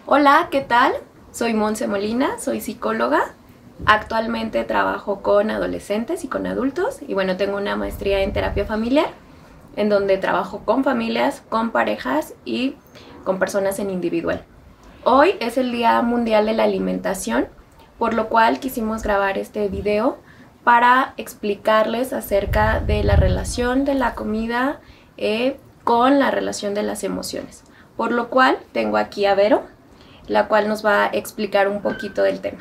Hola, ¿qué tal? Soy Monse Molina, soy psicóloga. Actualmente trabajo con adolescentes y con adultos y bueno, tengo una maestría en terapia familiar en donde trabajo con familias, con parejas y con personas en individual. Hoy es el Día Mundial de la Alimentación, por lo cual quisimos grabar este video para explicarles acerca de la relación de la comida con la relación de las emociones. Por lo cual tengo aquí a Vero, la cual nos va a explicar un poquito del tema.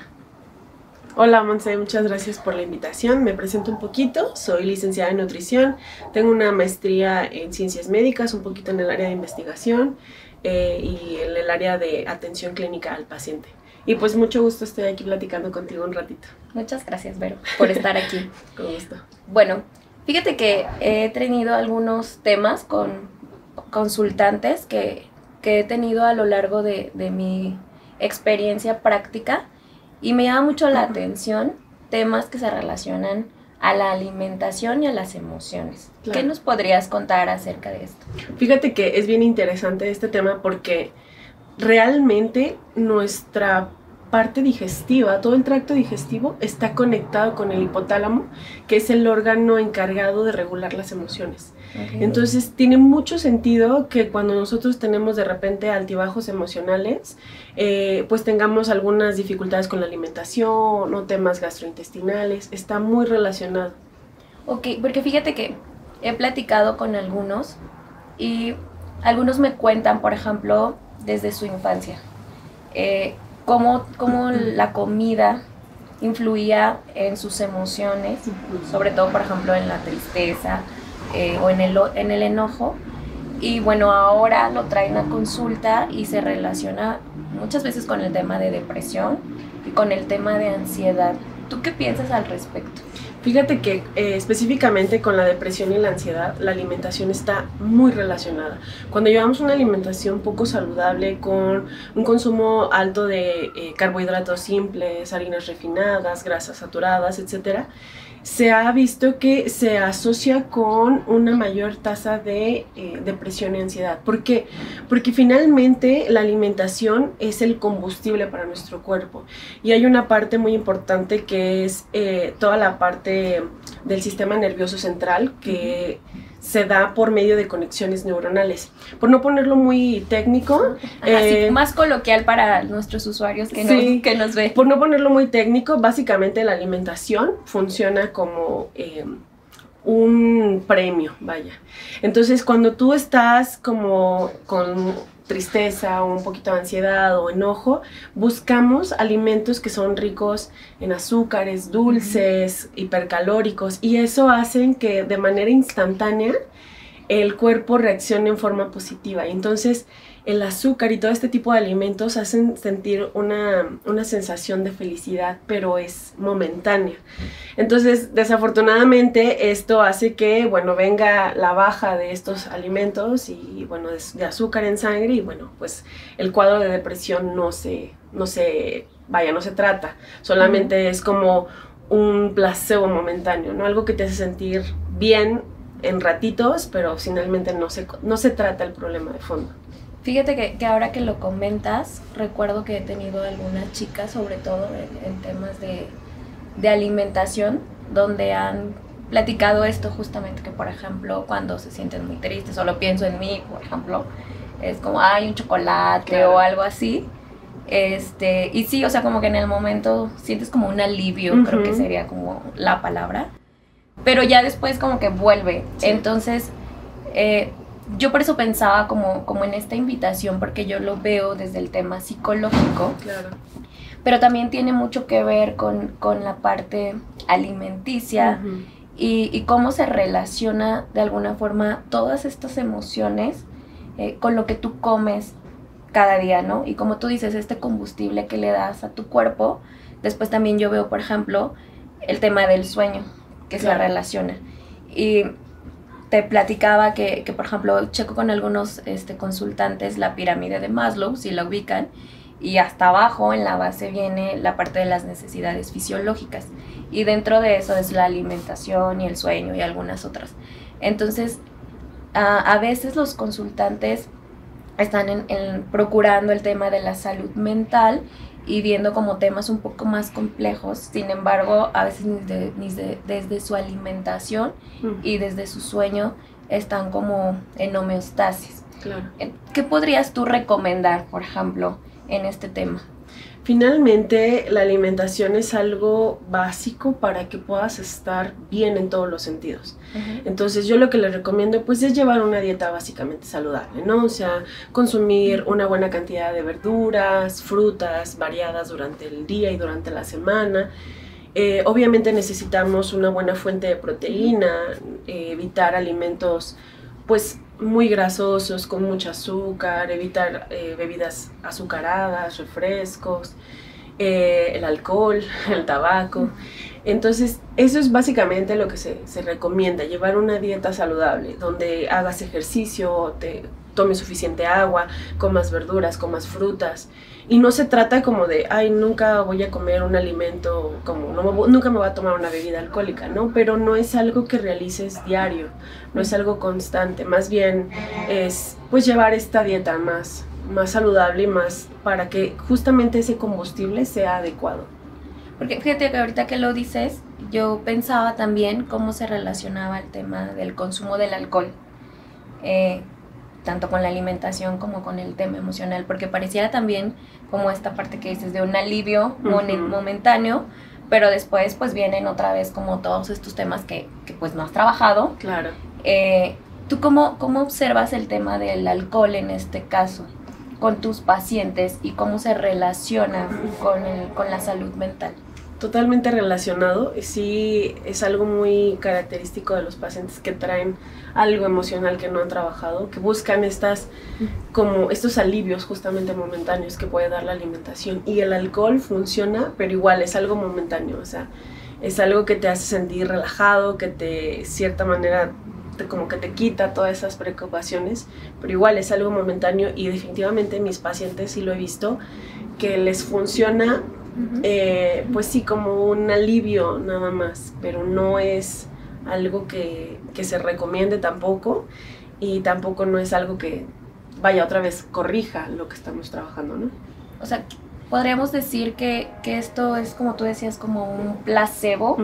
Hola Monse, muchas gracias por la invitación. Me presento un poquito, soy licenciada en nutrición, tengo una maestría en ciencias médicas, un poquito en el área de investigación y en el área de atención clínica al paciente. Y pues mucho gusto, estoy aquí platicando contigo un ratito. Muchas gracias, Vero, por estar aquí. Con gusto. Bueno, fíjate que he tenido algunos temas con consultantes que he tenido a lo largo de mi experiencia práctica y me llama mucho la atención temas que se relacionan a la alimentación y a las emociones. Claro. ¿Qué nos podrías contar acerca de esto? Fíjate que es bien interesante este tema porque realmente nuestra parte digestiva, todo el tracto digestivo está conectado con el hipotálamo, que es el órgano encargado de regular las emociones. Okay. Entonces tiene mucho sentido que cuando nosotros tenemos de repente altibajos emocionales, pues tengamos algunas dificultades con la alimentación o temas gastrointestinales, está muy relacionado. Ok, porque fíjate que he platicado con algunos y algunos me cuentan, por ejemplo, desde su infancia, cómo la comida influía en sus emociones, sobre todo, por ejemplo, en la tristeza o en el enojo. Y bueno, ahora lo traen a consulta y se relaciona muchas veces con el tema de depresión y con el tema de ansiedad. ¿Tú qué piensas al respecto? Fíjate que específicamente con la depresión y la ansiedad, la alimentación está muy relacionada. Cuando llevamos una alimentación poco saludable, con un consumo alto de carbohidratos simples, harinas refinadas, grasas saturadas, etcétera, se ha visto que se asocia con una mayor tasa de depresión y ansiedad. ¿Por qué? Porque finalmente la alimentación es el combustible para nuestro cuerpo. Y hay una parte muy importante que es toda la parte del sistema nervioso central que se da por medio de conexiones neuronales. Por no ponerlo muy técnico. Sí, más coloquial para nuestros usuarios que nos ven. Por no ponerlo muy técnico, básicamente la alimentación funciona como un premio, vaya. Entonces, cuando tú estás como con tristeza o un poquito de ansiedad o enojo, buscamos alimentos que son ricos en azúcares, dulces, hipercalóricos, y eso hace que de manera instantánea el cuerpo reaccione en forma positiva. Entonces el azúcar y todo este tipo de alimentos hacen sentir una sensación de felicidad, pero es momentánea. Entonces, desafortunadamente, esto hace que, bueno, venga la baja de estos alimentos y, bueno, de azúcar en sangre y, bueno, pues el cuadro de depresión no se trata. Solamente es como un placebo momentáneo, ¿no? Algo que te hace sentir bien en ratitos, pero finalmente no se trata el problema de fondo. Fíjate que ahora que lo comentas, recuerdo que he tenido algunas chicas, sobre todo en temas de alimentación, donde han platicado esto justamente, que por ejemplo, cuando se sienten muy tristes, solo pienso en mí, por ejemplo, es como, un chocolate, claro, o algo así. Y sí, o sea, como que en el momento sientes como un alivio, creo que sería como la palabra, pero ya después como que vuelve. Sí. Entonces, yo por eso pensaba como en esta invitación, porque yo lo veo desde el tema psicológico, claro, pero también tiene mucho que ver con la parte alimenticia y cómo se relaciona de alguna forma todas estas emociones con lo que tú comes cada día, ¿no? Y como tú dices, este combustible que le das a tu cuerpo. Después también yo veo, por ejemplo, el tema del sueño, que claro, se relaciona. Y te platicaba que por ejemplo, checo con algunos consultantes la pirámide de Maslow, si la ubican, y hasta abajo en la base viene la parte de las necesidades fisiológicas, y dentro de eso es la alimentación y el sueño y algunas otras. Entonces, a veces los consultantes están procurando el tema de la salud mental y viendo como temas un poco más complejos. Sin embargo, a veces desde su alimentación y desde su sueño están como en homeostasis. Claro. ¿Qué podrías tú recomendar, por ejemplo, en este tema? Finalmente, la alimentación es algo básico para que puedas estar bien en todos los sentidos. Entonces, yo lo que les recomiendo pues es llevar una dieta básicamente saludable, ¿no? O sea, consumir una buena cantidad de verduras, frutas variadas durante el día y durante la semana. Obviamente necesitamos una buena fuente de proteína, evitar alimentos pues muy grasosos, con mucho azúcar, evitar bebidas azucaradas, refrescos, el alcohol, el tabaco. Entonces, eso es básicamente lo que se recomienda, llevar una dieta saludable, donde hagas ejercicio, tomes suficiente agua, comas verduras, comas frutas. Y no se trata como de, ay, nunca voy a comer un alimento, nunca me voy a tomar una bebida alcohólica, ¿no? Pero no es algo que realices diario, no es algo constante. Más bien es, pues, llevar esta dieta más saludable y más para que justamente ese combustible sea adecuado. Porque fíjate que ahorita que lo dices, yo pensaba también cómo se relacionaba el tema del consumo del alcohol. Tanto con la alimentación como con el tema emocional, porque pareciera también como esta parte que dices de un alivio momentáneo, pero después pues vienen otra vez como todos estos temas que pues no has trabajado. Claro. ¿Tú cómo observas el tema del alcohol en este caso con tus pacientes y cómo se relaciona con la salud mental? Totalmente relacionado, sí, es algo muy característico de los pacientes que traen algo emocional que no han trabajado, que buscan estos alivios justamente momentáneos que puede dar la alimentación, y el alcohol funciona, pero igual es algo momentáneo, o sea, es algo que te hace sentir relajado, que de cierta manera como que te quita todas esas preocupaciones, pero igual es algo momentáneo, y definitivamente mis pacientes sí lo he visto que les funciona. Pues sí, como un alivio nada más, pero no es algo que se recomiende tampoco, y tampoco no es algo que vaya otra vez corrija lo que estamos trabajando, ¿no? O sea, podríamos decir que esto es, como tú decías, como un placebo,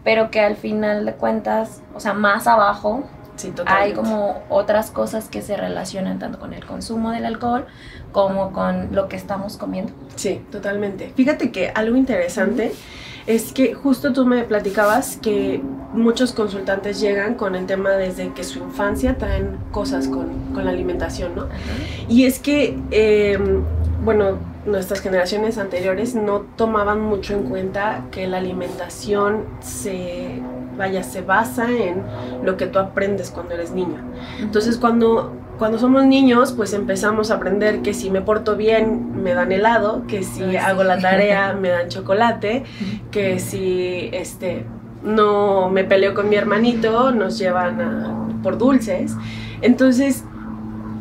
pero que al final de cuentas, o sea, más abajo sí, hay como otras cosas que se relacionan tanto con el consumo del alcohol como con lo que estamos comiendo. Sí, totalmente. Fíjate que algo interesante es que justo tú me platicabas que muchos consultantes llegan con el tema desde que su infancia traen cosas con la alimentación, ¿no? Y es que, bueno, nuestras generaciones anteriores no tomaban mucho en cuenta que la alimentación se basa en lo que tú aprendes cuando eres niño. Entonces, cuando somos niños, pues empezamos a aprender que si me porto bien, me dan helado, que si hago la tarea, me dan chocolate, que si no me peleo con mi hermanito, nos llevan por dulces. Entonces,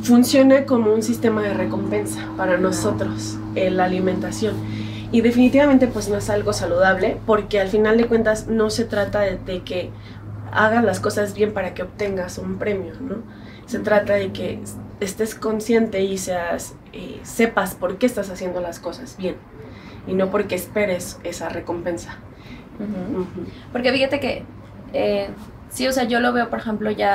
funciona como un sistema de recompensa para nosotros, la alimentación. Y definitivamente pues no es algo saludable, porque al final de cuentas no se trata de que hagas las cosas bien para que obtengas un premio, ¿no? Se trata de que estés consciente y sepas por qué estás haciendo las cosas bien, y no porque esperes esa recompensa. Porque fíjate que sí, o sea, yo lo veo, por ejemplo, yo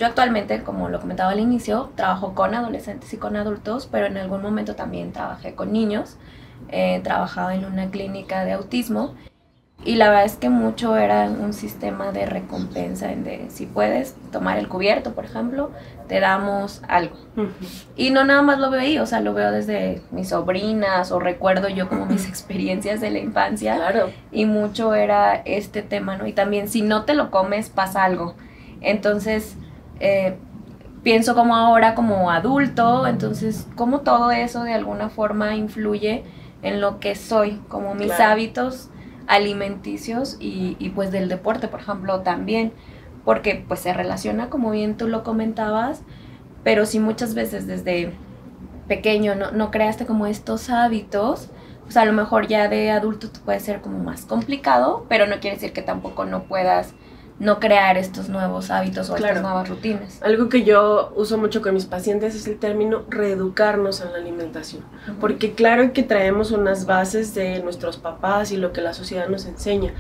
actualmente, como lo comentaba al inicio, trabajo con adolescentes y con adultos, pero en algún momento también trabajé con niños. Trabajaba en una clínica de autismo, y la verdad es que mucho era un sistema de recompensa, si puedes tomar el cubierto, por ejemplo, te damos algo. Y no nada más lo veo ahí, o sea, lo veo desde mis sobrinas, o recuerdo yo como mis experiencias de la infancia. Claro. Y mucho era este tema, ¿no? Y también si no te lo comes pasa algo. Entonces, pienso como ahora como adulto, entonces cómo todo eso de alguna forma influye en lo que soy, como mis hábitos alimenticios y pues del deporte, por ejemplo, también, porque pues se relaciona, como bien tú lo comentabas, pero si muchas veces desde pequeño no creaste como estos hábitos, pues a lo mejor ya de adulto te puede ser como más complicado, pero no quiere decir que tampoco no puedas no crear estos nuevos hábitos o Claro. estas nuevas rutinas. Algo que yo uso mucho con mis pacientes es el término reeducarnos en la alimentación. Porque claro que traemos unas bases de nuestros papás y lo que la sociedad nos enseña,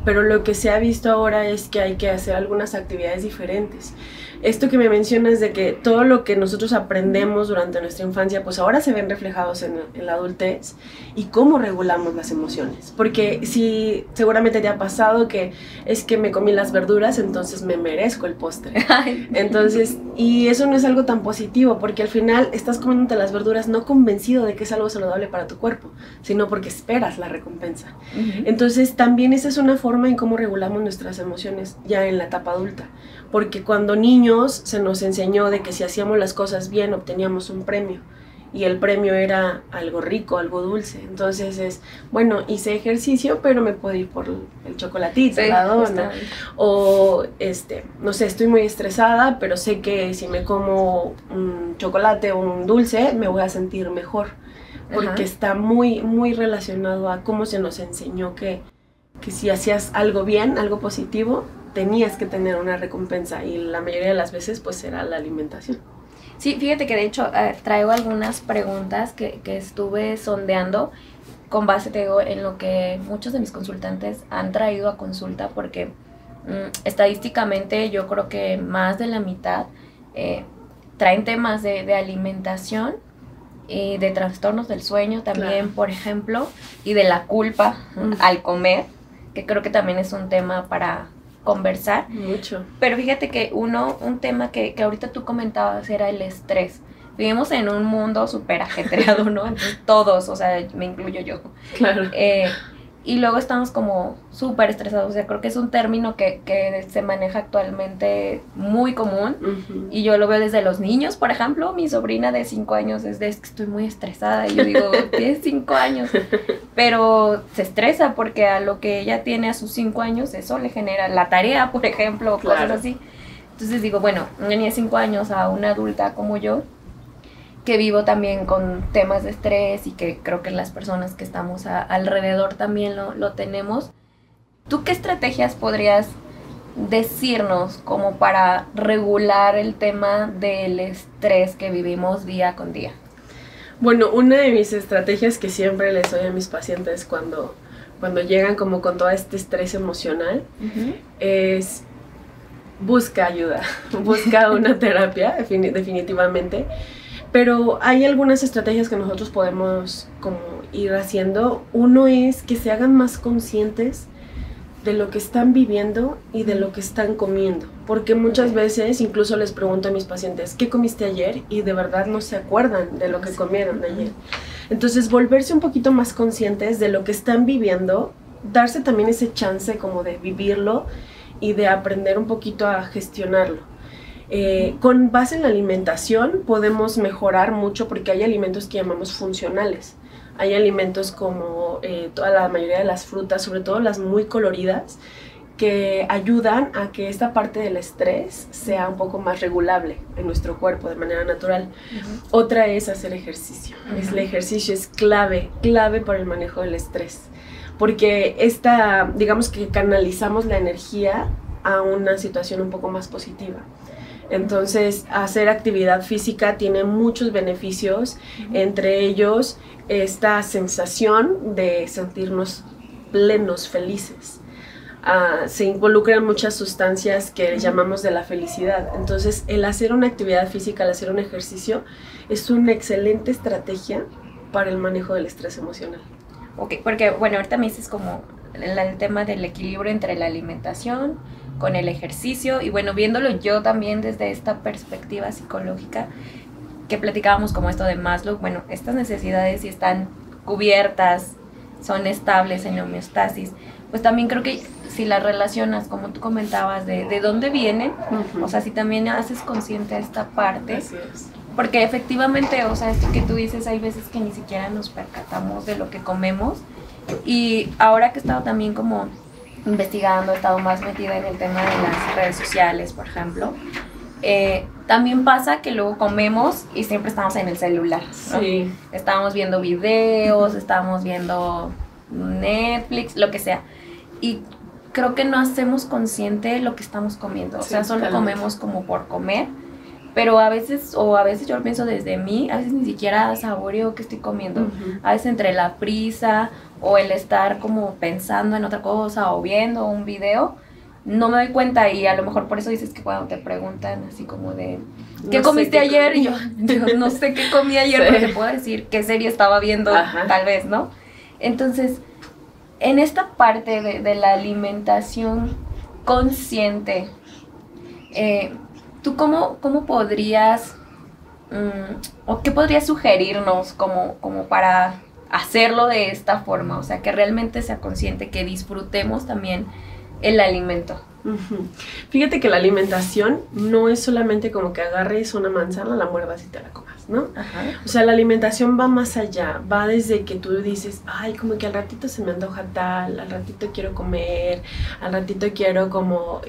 pero lo que se ha visto ahora es que hay que hacer algunas actividades diferentes. Esto que me mencionas de que todo lo que nosotros aprendemos durante nuestra infancia, pues ahora se ven reflejados en la adultez, y cómo regulamos las emociones. Porque si seguramente te ha pasado que es que me comí las verduras, entonces me merezco el postre. Entonces, y eso no es algo tan positivo, porque al final estás comiéndote las verduras no convencido de que es algo saludable para tu cuerpo, sino porque esperas la recompensa. Entonces, también esa es una forma en cómo regulamos nuestras emociones ya en la etapa adulta. Porque cuando niños se nos enseñó de que si hacíamos las cosas bien obteníamos un premio, y el premio era algo rico, algo dulce. Entonces es, bueno, hice ejercicio, pero me puedo ir por el chocolatito, la dona. O, no sé, estoy muy estresada, pero sé que si me como un chocolate o un dulce, me voy a sentir mejor. Porque está muy, muy relacionado a cómo se nos enseñó que si hacías algo bien, algo positivo, tenías que tener una recompensa, y la mayoría de las veces pues era la alimentación. Sí, fíjate que de hecho traigo algunas preguntas que estuve sondeando con base, te digo, en lo que muchos de mis consultantes han traído a consulta, porque estadísticamente yo creo que más de la mitad traen temas de alimentación y de trastornos del sueño también, claro, por ejemplo, y de la culpa al comer, que creo que también es un tema para conversar. Mucho. Pero fíjate que un tema que ahorita tú comentabas era el estrés. Vivimos en un mundo súper ajetreado, ¿no? Entonces, todos, o sea, me incluyo yo. Claro. Y luego estamos como súper estresados. O sea, creo que es un término que se maneja actualmente muy común. Y yo lo veo desde los niños, por ejemplo. Mi sobrina de 5 años es que estoy muy estresada. Y yo digo, tienes 5 años. Pero se estresa porque a lo que ella tiene a sus 5 años, eso le genera la tarea, por ejemplo, o claro, cosas así. Entonces digo, bueno, una niña de 5 años a una adulta como yo, que vivo también con temas de estrés, y que creo que las personas que estamos alrededor también lo tenemos. ¿Tú qué estrategias podrías decirnos como para regular el tema del estrés que vivimos día con día? Bueno, una de mis estrategias que siempre les doy a mis pacientes cuando llegan como con todo este estrés emocional es: busca ayuda, busca una terapia, definitivamente. Pero hay algunas estrategias que nosotros podemos como ir haciendo. Uno es que se hagan más conscientes de lo que están viviendo y de lo que están comiendo. Porque muchas veces incluso les pregunto a mis pacientes, ¿qué comiste ayer? Y de verdad no se acuerdan de lo que comieron ayer. Entonces, volverse un poquito más conscientes de lo que están viviendo, darse también ese chance como de vivirlo y de aprender un poquito a gestionarlo. Con base en la alimentación podemos mejorar mucho, porque hay alimentos que llamamos funcionales. Hay alimentos como toda la mayoría de las frutas, sobre todo las muy coloridas, que ayudan a que esta parte del estrés sea un poco más regulable en nuestro cuerpo de manera natural. Otra es hacer ejercicio. El ejercicio es clave para el manejo del estrés, porque digamos que canalizamos la energía a una situación un poco más positiva. Entonces, hacer actividad física tiene muchos beneficios, entre ellos esta sensación de sentirnos plenos, felices. Se involucran muchas sustancias que llamamos de la felicidad. Entonces, el hacer una actividad física, el hacer un ejercicio, es una excelente estrategia para el manejo del estrés emocional. Ok, porque bueno, ahorita me dices como el tema del equilibrio entre la alimentación con el ejercicio, y bueno, viéndolo yo también desde esta perspectiva psicológica que platicábamos como esto de Maslow, bueno, estas necesidades si están cubiertas, son estables en homeostasis, pues también creo que si las relacionas, como tú comentabas, de dónde vienen, o sea, si también haces consciente esta parte, así es, porque efectivamente, o sea, esto que tú dices, hay veces que ni siquiera nos percatamos de lo que comemos. Y ahora que he estado también como investigando, he estado más metida en el tema de las redes sociales, por ejemplo, también pasa que luego comemos y siempre estamos en el celular, ¿no? Sí. Estamos viendo videos, estamos viendo Netflix, lo que sea. Y creo que no hacemos consciente lo que estamos comiendo. O sea, solo comemos como por comer. Pero a veces yo lo pienso desde mí, a veces ni siquiera saboreo qué estoy comiendo. A veces entre la prisa o el estar como pensando en otra cosa o viendo un video, no me doy cuenta, y a lo mejor por eso dices que cuando te preguntan así como de ¿qué comiste ayer? Y yo no sé qué comí ayer, pero te puedo decir qué serie estaba viendo, tal vez, ¿no? Entonces, en esta parte de la alimentación consciente, ¿tú cómo podrías, o qué podrías sugerirnos como para hacerlo de esta forma? O sea, que realmente sea consciente, que disfrutemos también el alimento. Fíjate que la alimentación no es solamente como que agarres una manzana, la muerdas y te la comas, ¿no? O sea, la alimentación va más allá, va desde que tú dices, ay, como que al ratito se me antoja tal, al ratito quiero comer, al ratito quiero como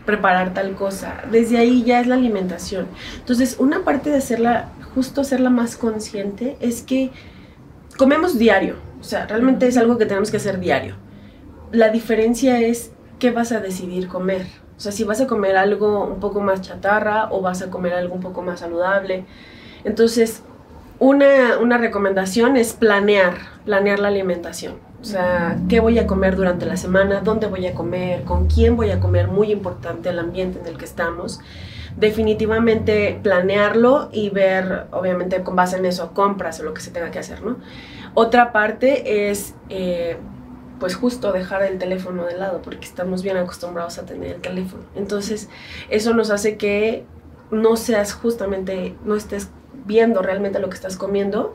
preparar tal cosa. Desde ahí ya es la alimentación. Entonces, una parte de hacerla más consciente es que comemos diario. O sea, realmente es algo que tenemos que hacer diario. La diferencia es qué vas a decidir comer. O sea, si vas a comer algo un poco más chatarra o vas a comer algo un poco más saludable. Entonces, una recomendación es planear la alimentación. O sea, qué voy a comer durante la semana, dónde voy a comer, con quién voy a comer, muy importante el ambiente en el que estamos. Definitivamente planearlo y ver, obviamente con base en eso, compras o lo que se tenga que hacer, ¿no? Otra parte es, pues justo dejar el teléfono de lado, porque estamos bien acostumbrados a tener el teléfono. Entonces, eso nos hace que no estés viendo realmente lo que estás comiendo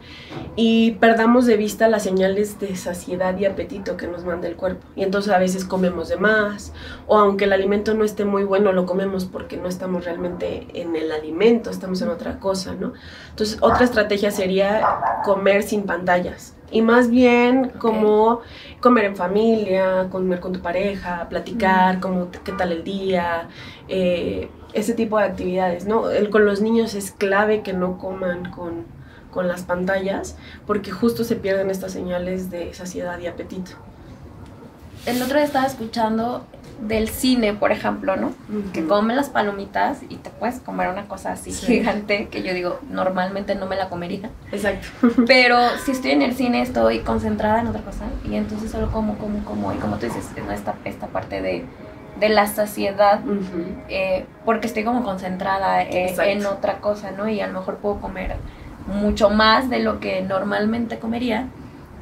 y perdamos de vista las señales de saciedad y apetito que nos manda el cuerpo. Y entonces a veces comemos de más, o aunque el alimento no esté muy bueno, lo comemos porque no estamos realmente en el alimento, estamos en otra cosa, ¿no? Entonces, otra estrategia sería comer sin pantallas. Y más bien como comer en familia, comer con tu pareja, platicar, qué tal el día, ese tipo de actividades, ¿no? Con los niños es clave que no coman con las pantallas, porque justo se pierden estas señales de saciedad y apetito. El otro día estaba escuchando del cine, por ejemplo, ¿no? Que come las palomitas y te puedes comer una cosa así gigante, que yo digo, normalmente no me la comería. Exacto. Pero si estoy en el cine, estoy concentrada en otra cosa, y entonces solo como, y como tú dices, ¿no? esta parte de la saciedad, porque estoy como concentrada en otra cosa, ¿no? Y a lo mejor puedo comer mucho más de lo que normalmente comería,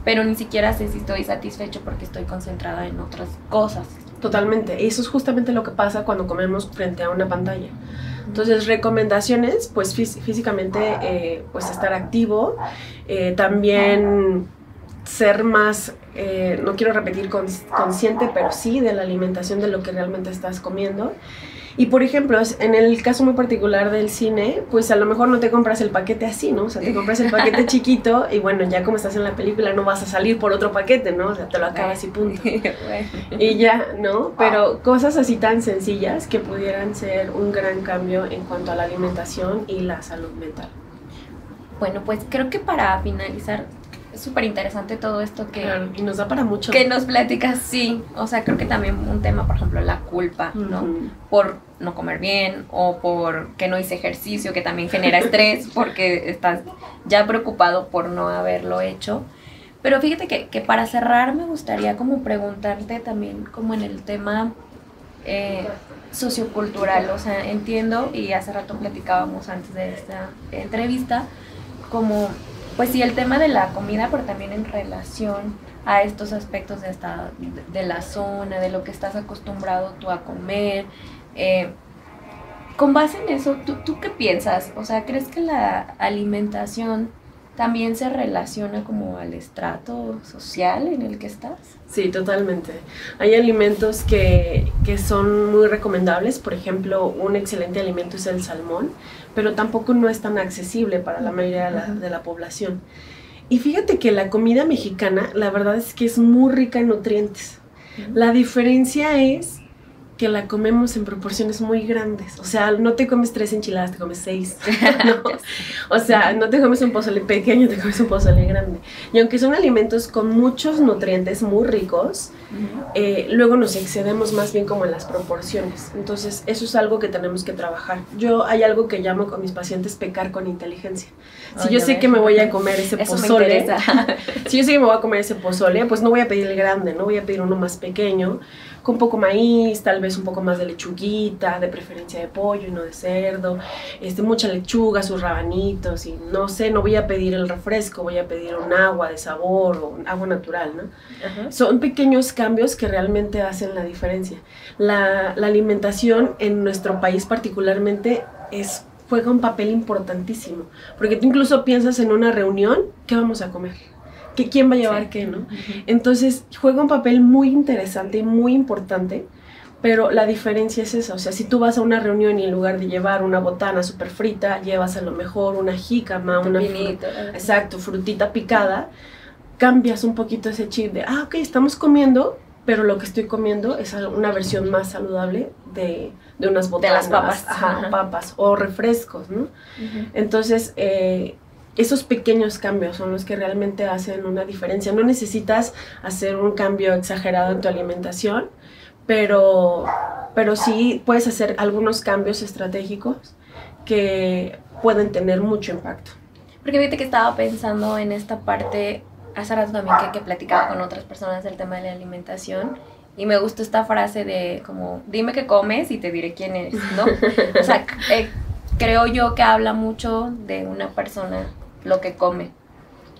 pero ni siquiera sé si estoy satisfecho porque estoy concentrada en otras cosas. Totalmente, eso es justamente lo que pasa cuando comemos frente a una pantalla. Entonces, recomendaciones, pues físicamente, pues estar activo, también ser más, no quiero repetir consciente, pero sí de la alimentación, de lo que realmente estás comiendo. Y por ejemplo, en el caso muy particular del cine, pues a lo mejor no te compras el paquete así, ¿no? O sea, te compras el paquete chiquito y bueno, ya como estás en la película no vas a salir por otro paquete, ¿no? O sea, te lo acabas y punto. Y ya, ¿no? Pero cosas así tan sencillas que pudieran ser un gran cambio en cuanto a la alimentación y la salud mental. Bueno, pues creo que para finalizar, es súper interesante todo esto que... Claro, y nos da para mucho. Que nos platicas, sí. O sea, creo que también un tema, por ejemplo, la culpa, ¿no? Por no comer bien o por que no hice ejercicio, que también genera estrés porque estás ya preocupado por no haberlo hecho. Pero fíjate que para cerrar me gustaría como preguntarte también como en el tema sociocultural. O sea, entiendo, y hace rato platicábamos antes de esta entrevista, como... Pues sí, el tema de la comida, pero también en relación a estos aspectos de la zona, de lo que estás acostumbrado tú a comer. Con base en eso, ¿tú qué piensas? O sea, ¿crees que la alimentación también se relaciona como al estrato social en el que estás? Sí, totalmente. Hay alimentos que son muy recomendables. Por ejemplo, un excelente alimento es el salmón, pero tampoco no es tan accesible para la mayoría de la población. Y fíjate que la comida mexicana, la verdad es que es muy rica en nutrientes. La diferencia es que la comemos en proporciones muy grandes. O sea, no te comes 3 enchiladas, te comes 6. ¿No? O sea, no te comes un pozole pequeño, te comes un pozole grande. Y aunque son alimentos con muchos nutrientes muy ricos, luego nos excedemos más bien como en las proporciones. Entonces, eso es algo que tenemos que trabajar. Hay algo que llamo con mis pacientes pecar con inteligencia. Si yo sé que me voy a comer ese pozole, si yo sé que me voy a comer ese pozole, pues no voy a pedir el grande, no voy a pedir uno más pequeño, con poco maíz, tal vez un poco más de lechuguita, de preferencia de pollo y no de cerdo, mucha lechuga, sus rabanitos, y no sé, no voy a pedir el refresco, voy a pedir un agua de sabor o un agua natural, ¿no? Uh-huh. Son pequeños cambios que realmente hacen la diferencia. La alimentación en nuestro país particularmente juega un papel importantísimo, porque tú incluso piensas en una reunión, ¿qué vamos a comer? ¿Quién va a llevar qué, no? Entonces, juega un papel muy interesante y muy importante, pero la diferencia es esa. O sea, si tú vas a una reunión y en lugar de llevar una botana súper frita, llevas a lo mejor una jícama, exacto, frutita picada, cambias un poquito ese chip de, ok, estamos comiendo, pero lo que estoy comiendo es una versión más saludable de unas botanas. De las papas. Ajá, papas o refrescos, ¿no? Entonces, esos pequeños cambios son los que realmente hacen una diferencia. No necesitas hacer un cambio exagerado en tu alimentación, pero sí puedes hacer algunos cambios estratégicos que pueden tener mucho impacto. Porque fíjate que estaba pensando en esta parte, hace rato también que platicaba con otras personas del tema de la alimentación, y me gustó esta frase de como, dime qué comes y te diré quién eres, ¿no? O sea, creo yo que habla mucho de una persona lo que come.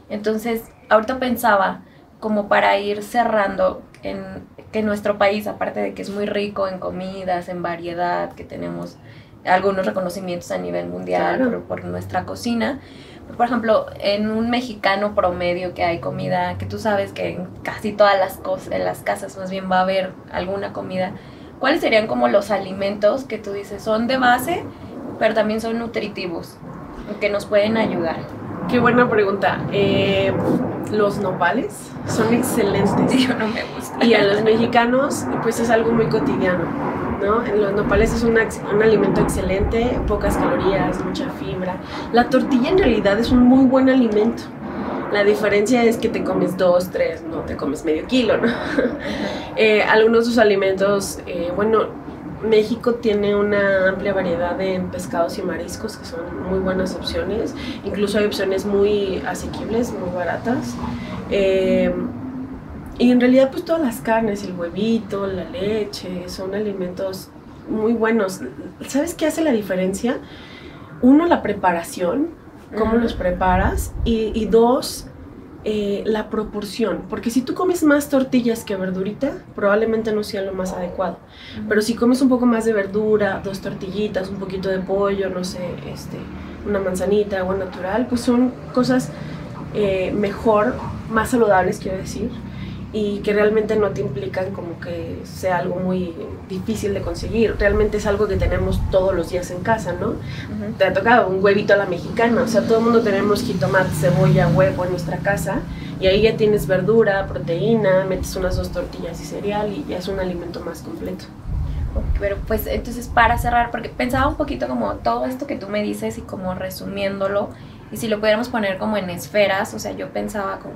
Entonces, ahorita pensaba, como para ir cerrando, que nuestro país, aparte de que es muy rico en comidas, en variedad, que tenemos algunos reconocimientos a nivel mundial, claro, por nuestra cocina. Por ejemplo, en un mexicano promedio que hay comida, que tú sabes que en casi todas en las casas más bien va a haber alguna comida, ¿cuáles serían como los alimentos que tú dices son de base, pero también son nutritivos, que nos pueden ayudar? Qué buena pregunta. Los nopales son excelentes. Sí, yo no me gusta. Y a los mexicanos, pues es algo muy cotidiano, ¿no? Los nopales es un alimento excelente, pocas calorías, mucha fibra. La tortilla en realidad es un muy buen alimento. La diferencia es que te comes 2, 3, no te comes medio kilo, ¿no? Algunos de sus alimentos, México tiene una amplia variedad de pescados y mariscos que son muy buenas opciones. Incluso hay opciones muy asequibles, muy baratas. Y en realidad pues todas las carnes, el huevito, la leche, son alimentos muy buenos. ¿Sabes qué hace la diferencia? Uno, la preparación, cómo los preparas, y dos, la proporción, porque si tú comes más tortillas que verdurita, probablemente no sea lo más adecuado, pero si comes un poco más de verdura, 2 tortillitas, un poquito de pollo, no sé, una manzanita, agua natural, pues son cosas mejor, más saludables, quiero decir, y que realmente no te implican como que sea algo muy difícil de conseguir. Realmente es algo que tenemos todos los días en casa, ¿no? Te ha tocado un huevito a la mexicana, o sea, todo el mundo tenemos jitomate, cebolla, huevo en nuestra casa, y ahí ya tienes verdura, proteína, metes unas 2 tortillas y cereal y ya es un alimento más completo. Pero pues entonces, para cerrar, porque pensaba un poquito como todo esto que tú me dices y como resumiéndolo, y si lo pudiéramos poner como en esferas, o sea, yo pensaba como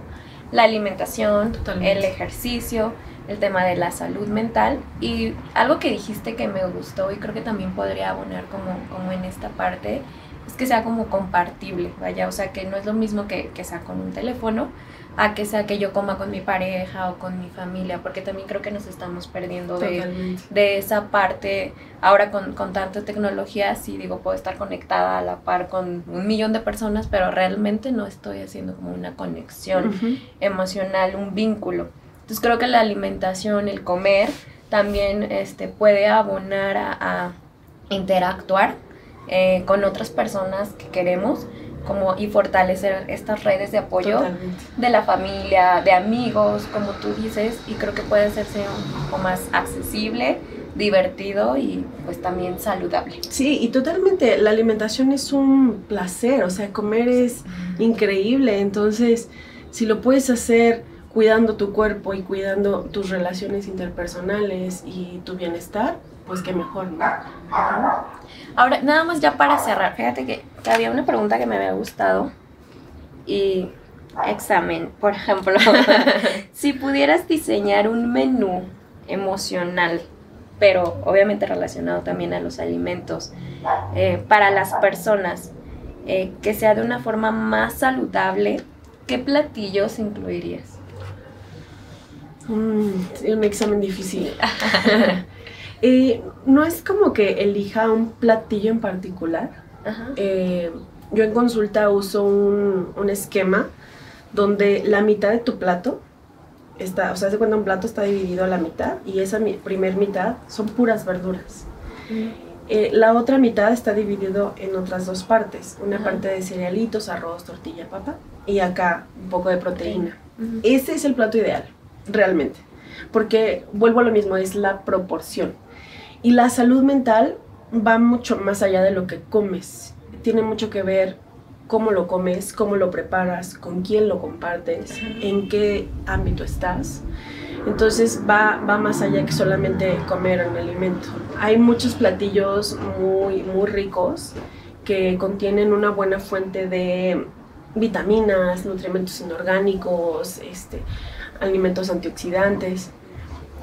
la alimentación, el ejercicio, el tema de la salud mental, y algo que dijiste que me gustó y creo que también podría abonar como en esta parte, es que sea como compartible, vaya, o sea, que no es lo mismo que sea con un teléfono, a que sea que yo coma con mi pareja o con mi familia, porque también creo que nos estamos perdiendo de esa parte. Ahora con tanta tecnología, sí, digo, puedo estar conectada a la par con 1,000,000 de personas, pero realmente no estoy haciendo como una conexión emocional, un vínculo. Entonces creo que la alimentación, el comer, también puede abonar a interactuar con otras personas que queremos, y fortalecer estas redes de apoyo de la familia, de amigos, como tú dices, y creo que puede hacerse un poco más accesible, divertido y pues también saludable. Sí, y totalmente, la alimentación es un placer, o sea, comer es increíble, entonces si lo puedes hacer cuidando tu cuerpo y cuidando tus relaciones interpersonales y tu bienestar, pues qué mejor, ¿no? Ahora, nada más ya para cerrar, fíjate que había una pregunta que me había gustado y examen, por ejemplo, si pudieras diseñar un menú emocional, pero obviamente relacionado también a los alimentos, para las personas, que sea de una forma más saludable, ¿qué platillos incluirías? Un examen difícil. No es como que elija un platillo en particular. Yo en consulta uso un esquema donde la mitad de tu plato está, o sea, se cuenta un plato está dividido a la mitad y esa primer mitad son puras verduras. La otra mitad está dividido en otras dos partes, una parte de cerealitos, arroz, tortilla, papa y acá un poco de proteína. Ese es el plato ideal, realmente, porque vuelvo a lo mismo, es la proporción. Y la salud mental va mucho más allá de lo que comes, tiene mucho que ver cómo lo comes, cómo lo preparas, con quién lo compartes, en qué ámbito estás. Entonces va más allá que solamente comer un alimento. Hay muchos platillos muy, muy ricos que contienen una buena fuente de vitaminas, nutrimentos inorgánicos, alimentos antioxidantes.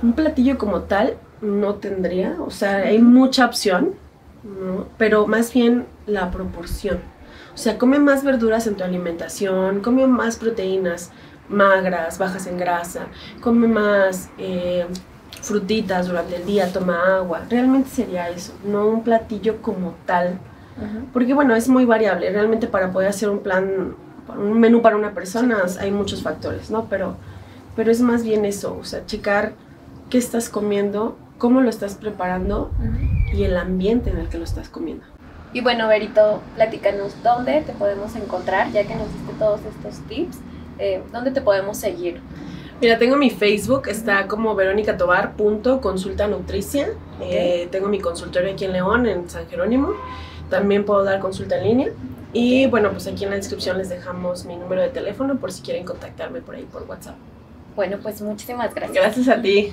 Un platillo como tal no tendría, o sea, hay mucha opción, ¿no? Pero más bien la proporción. O sea, come más verduras en tu alimentación, come más proteínas magras, bajas en grasa, come más frutitas durante el día, toma agua. Realmente sería eso, no un platillo como tal. Porque bueno, es muy variable. Realmente para poder hacer un menú para una persona hay muchos factores, ¿no? Pero es más bien eso, o sea, checar qué estás comiendo, cómo lo estás preparando y el ambiente en el que lo estás comiendo. Y bueno, Berito, platícanos dónde te podemos encontrar, ya que nos diste todos estos tips, dónde te podemos seguir. Mira, tengo mi Facebook, está como veronicatobar.consultanutricia. Tengo mi consultorio aquí en León, en San Jerónimo. También puedo dar consulta en línea. Y bueno, pues aquí en la descripción les dejamos mi número de teléfono por si quieren contactarme por ahí por WhatsApp. Bueno, pues muchísimas gracias. Gracias a ti.